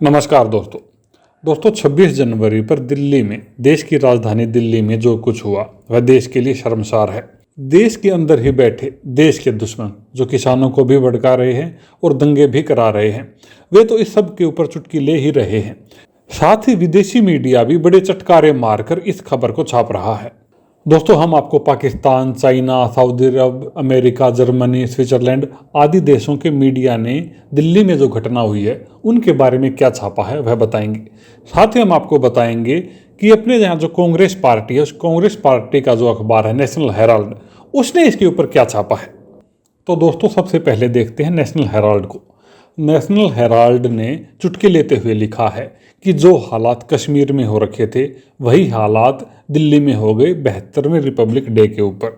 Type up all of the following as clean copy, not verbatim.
नमस्कार दोस्तों 26 जनवरी पर दिल्ली में, देश की राजधानी दिल्ली में जो कुछ हुआ वह देश के लिए शर्मसार है। देश के अंदर ही बैठे देश के दुश्मन जो किसानों को भी भड़का रहे हैं और दंगे भी करा रहे हैं, वे तो इस सब के ऊपर चुटकी ले ही रहे हैं। साथ ही विदेशी मीडिया भी बड़े चटकारे मारकर इस खबर को छाप रहा है। दोस्तों, हम आपको पाकिस्तान, चाइना, सऊदी अरब, अमेरिका, जर्मनी, स्विट्जरलैंड आदि देशों के मीडिया ने दिल्ली में जो घटना हुई है उनके बारे में क्या छापा है वह बताएंगे। साथ ही हम आपको बताएंगे कि अपने यहाँ जो कांग्रेस पार्टी है, उस कांग्रेस पार्टी का जो अखबार है नेशनल हेराल्ड, उसने इसके ऊपर क्या छापा है। तो दोस्तों, सबसे पहले देखते हैं नेशनल हेराल्ड को। नेशनल हेराल्ड ने चुटकी लेते हुए लिखा है कि जो हालात कश्मीर में हो रखे थे वही हालात दिल्ली में हो गए 72वें रिपब्लिक डे के ऊपर।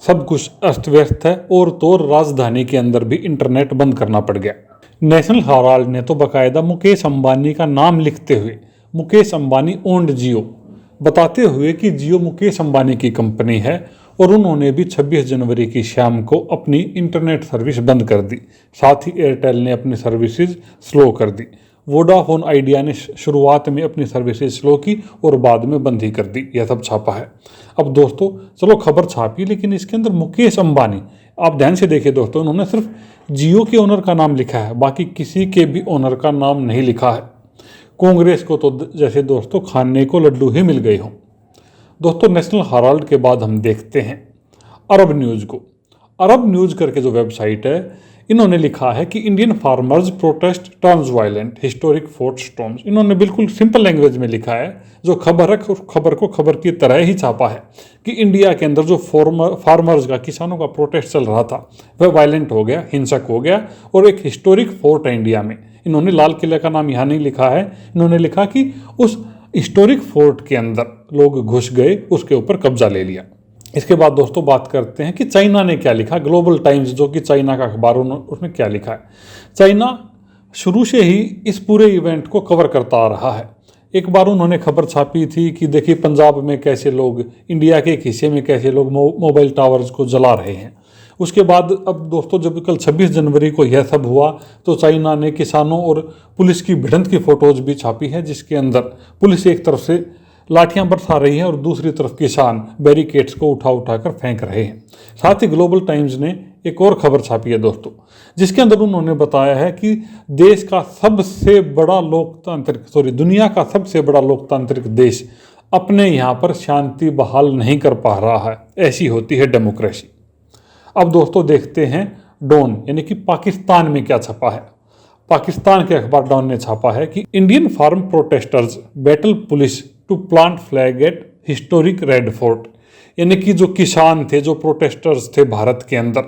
सब कुछ अस्त व्यस्त है और तो राजधानी के अंदर भी इंटरनेट बंद करना पड़ गया। नेशनल हेराल्ड ने तो बाकायदा मुकेश अंबानी का नाम लिखते हुए मुकेश अंबानी ओन्ड जियो बताते हुए कि जियो मुकेश अंबानी की कंपनी है और उन्होंने भी 26 जनवरी की शाम को अपनी इंटरनेट सर्विस बंद कर दी। साथ ही एयरटेल ने अपनी सर्विसेज स्लो कर दी। वोडाफोन आइडिया ने शुरुआत में अपनी सर्विसेज स्लो की और बाद में बंद ही कर दी। यह सब छापा है। अब दोस्तों, चलो खबर छापी, लेकिन इसके अंदर मुकेश अंबानी, आप ध्यान से देखिए दोस्तों, उन्होंने सिर्फ जियो के ओनर का नाम लिखा है, बाकी किसी के भी ओनर का नाम नहीं लिखा है। कांग्रेस को तो जैसे दोस्तों खाने को लड्डू ही मिल गए हों। दोस्तों, नेशनल हेराल्ड के बाद हम देखते हैं अरब न्यूज़ को। अरब न्यूज़ करके जो वेबसाइट है, इन्होंने लिखा है कि Indian farmers protest turns violent, historic fort storms. इन्होंने बिल्कुल सिंपल लैंग्वेज में लिखा है, जो खबर है खबर को खबर की तरह ही छापा है कि इंडिया के अंदर जो फार्मर्स का, किसानों का प्रोटेस्ट चल रहा था वह वायलेंट हो गया, हिंसक हो गया और एक हिस्टोरिक फोर्ट है इंडिया में। इन्होंने लाल किले का नाम यहाँ नहीं लिखा है, इन्होंने लिखा कि उस हिस्टोरिक फोर्ट के अंदर लोग घुस गए, उसके ऊपर कब्जा ले लिया। इसके बाद दोस्तों बात करते हैं कि चाइना ने क्या लिखा। ग्लोबल टाइम्स जो कि चाइना का अखबार, उसमें क्या लिखा है। चाइना शुरू से ही इस पूरे इवेंट को कवर करता आ रहा है। एक बार उन्होंने खबर छापी थी कि देखिए पंजाब में कैसे लोग, इंडिया के एक हिस्से में कैसे लोग मोबाइल टावर्स को जला रहे हैं। उसके बाद अब दोस्तों, जब कल 26 जनवरी को यह सब हुआ तो चाइना ने किसानों और पुलिस की भिड़ंत की फोटोज भी छापी है, जिसके अंदर पुलिस एक तरफ से लाठियां बरसा रही है और दूसरी तरफ किसान बैरिकेड्स को उठा उठाकर फेंक रहे हैं। साथ ही ग्लोबल टाइम्स ने एक और खबर छापी है दोस्तों, जिसके अंदर उन्होंने बताया है कि दुनिया का सबसे बड़ा लोकतांत्रिक देश अपने यहाँ पर शांति बहाल नहीं कर पा रहा है। ऐसी होती है डेमोक्रेसी। अब दोस्तों देखते हैं डॉन यानी कि पाकिस्तान में क्या छपा है। पाकिस्तान के अखबार डॉन ने छापा है कि Indian farm protesters battle police to plant flag at historic Red Fort. यानी कि जो किसान थे, जो प्रोटेस्टर्स थे भारत के अंदर,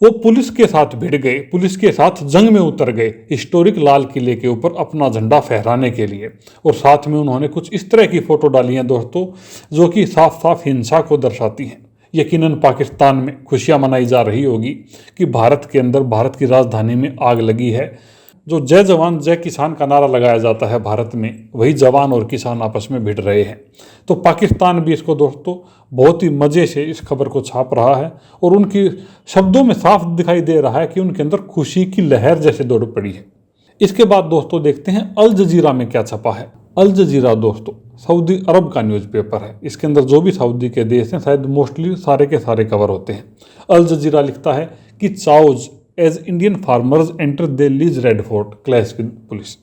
वो पुलिस के साथ भिड़ गए, पुलिस के साथ जंग में उतर गए हिस्टोरिक लाल किले के ऊपर अपना झंडा फहराने के लिए। और साथ में उन्होंने कुछ इस तरह की फोटो डाली हैं दोस्तों, जो कि साफ साफ हिंसा को दर्शाती हैं। यकीनन पाकिस्तान में खुशियां मनाई जा रही होगी कि भारत के अंदर, भारत की राजधानी में आग लगी है। जो जय जवान जय किसान का नारा लगाया जाता है भारत में, वही जवान और किसान आपस में भिड़ रहे हैं। तो पाकिस्तान भी इसको दोस्तों बहुत ही मज़े से इस खबर को छाप रहा है और उनकी शब्दों में साफ दिखाई दे रहा है कि उनके अंदर खुशी की लहर जैसे दौड़ पड़ी है। इसके बाद दोस्तों देखते हैं अल जजीरा में क्या छपा है। अल जजीरा दोस्तों सऊदी अरब का न्यूज़पेपर है। इसके अंदर जो भी सऊदी के देश हैं, शायद मोस्टली सारे के सारे कवर होते हैं। अल जजीरा लिखता है कि chaos as Indian farmers enter Delhi's Red Fort clash with police.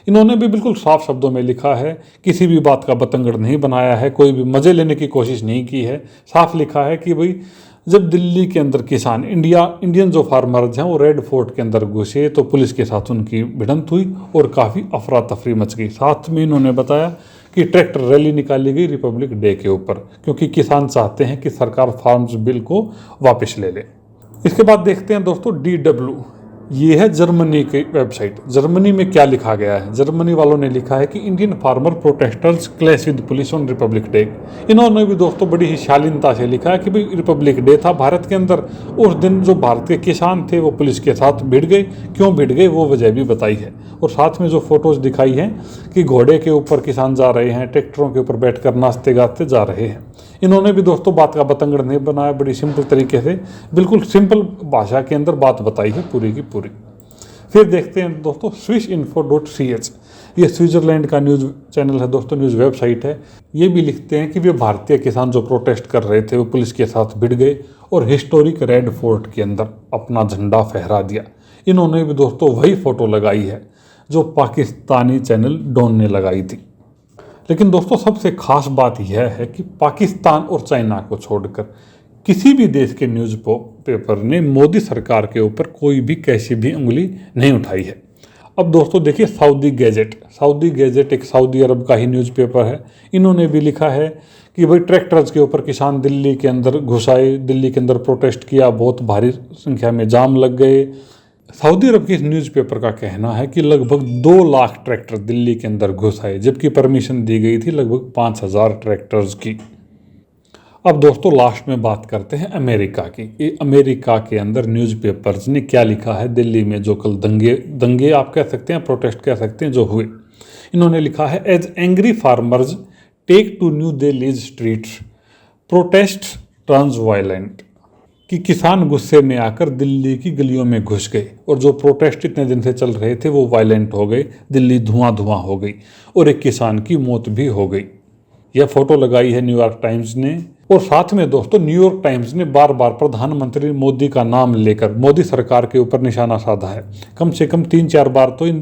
इन्होंने भी बिल्कुल साफ शब्दों में लिखा है, किसी भी बात का बतंगड़ नहीं बनाया है, कोई भी मज़े लेने की कोशिश नहीं की है। साफ लिखा है कि भाई जब दिल्ली के अंदर किसान, इंडियन जो फार्मर्स हैं, वो रेड फोर्ट के अंदर घुसे तो पुलिस के साथ उनकी भिड़ंत हुई और काफ़ी अफरा तफरी मच गई। साथ में इन्होंने बताया कि ट्रैक्टर रैली निकाली गई रिपब्लिक डे के ऊपर, क्योंकि किसान चाहते हैं कि सरकार फार्म्स बिल को वापस ले ले। इसके बाद देखते हैं दोस्तों DW, ये है जर्मनी की वेबसाइट। जर्मनी में क्या लिखा गया है। जर्मनी वालों ने लिखा है कि Indian farmer protesters clash with police on Republic day. इन्होंने भी दोस्तों बड़ी ही शालीनता से लिखा है कि भाई रिपब्लिक डे था भारत के अंदर, उस दिन जो भारत के किसान थे वो पुलिस के साथ भिड़ गए। क्यों भिड़ गए वो वजह भी बताई है। और साथ में जो फोटोज दिखाई हैं कि घोड़े के ऊपर किसान जा रहे हैं, ट्रैक्टरों के ऊपर बैठकर नाचते गाते जा रहे हैं। इन्होंने भी दोस्तों बात का बतंगड़ नहीं बनाया, बड़ी सिंपल तरीके से, बिल्कुल सिंपल भाषा के अंदर बात बताई है पूरी की पूरी। फिर देखते हैं दोस्तों swissinfo.ch। ये स्विट्जरलैंड का न्यूज़ चैनल है दोस्तों, न्यूज़ वेबसाइट है। ये भी लिखते हैं कि वे भारतीय किसान जो प्रोटेस्ट कर रहे थे वो पुलिस के साथ भिड़ गए और हिस्टोरिक रेड फोर्ट के अंदर अपना झंडा फहरा दिया। इन्होंने भी दोस्तों वही फोटो लगाई है जो पाकिस्तानी चैनल डॉन ने लगाई थी। लेकिन दोस्तों सबसे खास बात यह है कि पाकिस्तान और चाइना को छोड़कर किसी भी देश के न्यूज़ पेपर ने मोदी सरकार के ऊपर कोई भी कैसी भी उंगली नहीं उठाई है। अब दोस्तों देखिए सऊदी गैजेट एक सऊदी अरब का ही न्यूज़पेपर है। इन्होंने भी लिखा है कि भाई ट्रैक्टर्स के ऊपर किसान दिल्ली के अंदर घुस आए, दिल्ली के अंदर प्रोटेस्ट किया, बहुत भारी संख्या में जाम लग गए। सऊदी अरब के इस न्यूज़पेपर का कहना है कि लगभग 2 लाख ट्रैक्टर दिल्ली के अंदर घुस आए, जबकि परमिशन दी गई थी लगभग 5,000 ट्रैक्टर्स की। अब दोस्तों लास्ट में बात करते हैं अमेरिका की। ये अमेरिका के अंदर न्यूज़पेपर्स ने क्या लिखा है दिल्ली में जो कल दंगे आप कह सकते हैं, प्रोटेस्ट कह सकते हैं, जो हुए। इन्होंने लिखा है, as angry farmers take to New Delhi's streets protest turns violent, कि किसान गुस्से में आकर दिल्ली की गलियों में घुस गए और जो प्रोटेस्ट इतने दिन से चल रहे थे वो वायलेंट हो गए, दिल्ली धुआं हो गई और एक किसान की मौत भी हो गई। यह फोटो लगाई है न्यूयॉर्क टाइम्स ने। और साथ में दोस्तों न्यूयॉर्क टाइम्स ने बार बार प्रधानमंत्री मोदी का नाम लेकर मोदी सरकार के ऊपर निशाना साधा है। कम से कम 3-4 बार तो इन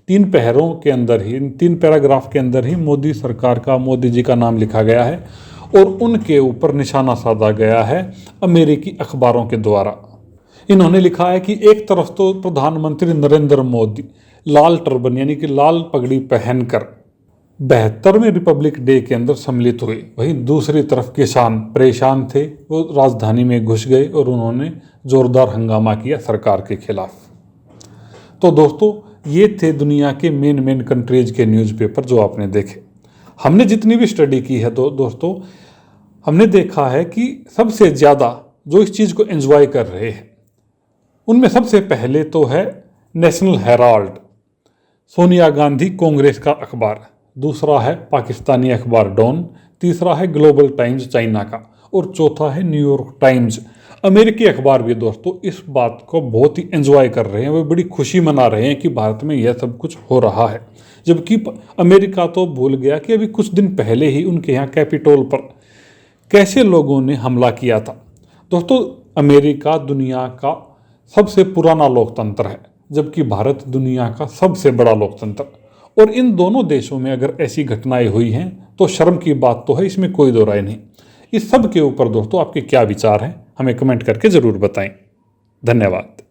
3 पहरों के अंदर ही, इन 3 पैराग्राफ के अंदर ही मोदी सरकार का, मोदी जी का नाम लिखा गया है और उनके ऊपर निशाना साधा गया है अमेरिकी अखबारों के द्वारा। इन्होंने लिखा है कि एक तरफ तो प्रधानमंत्री नरेंद्र मोदी लाल टर्बन यानी कि लाल पगड़ी पहनकर 72वें रिपब्लिक डे के अंदर सम्मिलित हुए, वहीं दूसरी तरफ किसान परेशान थे, वो राजधानी में घुस गए और उन्होंने जोरदार हंगामा किया सरकार के खिलाफ। तो दोस्तों ये थे दुनिया के मेन कंट्रीज के न्यूज़पेपर जो आपने देखे। हमने जितनी भी स्टडी की है तो दोस्तों हमने देखा है कि सबसे ज़्यादा जो इस चीज़ को एंजॉय कर रहे हैं उनमें सबसे पहले तो है नेशनल हेराल्ड, सोनिया गांधी कांग्रेस का अखबार, दूसरा है पाकिस्तानी अखबार डॉन, तीसरा है ग्लोबल टाइम्स चाइना का और चौथा है न्यूयॉर्क टाइम्स। अमेरिकी अखबार भी दोस्तों इस बात को बहुत ही एंजॉय कर रहे हैं, वे बड़ी खुशी मना रहे हैं कि भारत में यह सब कुछ हो रहा है। जबकि अमेरिका तो भूल गया कि अभी कुछ दिन पहले ही उनके यहाँ कैपिटोल पर कैसे लोगों ने हमला किया था। दोस्तों अमेरिका दुनिया का सबसे पुराना लोकतंत्र है, जबकि भारत दुनिया का सबसे बड़ा लोकतंत्र, और इन दोनों देशों में अगर ऐसी घटनाएं हुई हैं तो शर्म की बात तो है, इसमें कोई दो राय नहीं। इस सब के ऊपर दोस्तों आपके क्या विचार हैं, हमें कमेंट करके ज़रूर बताएं। धन्यवाद।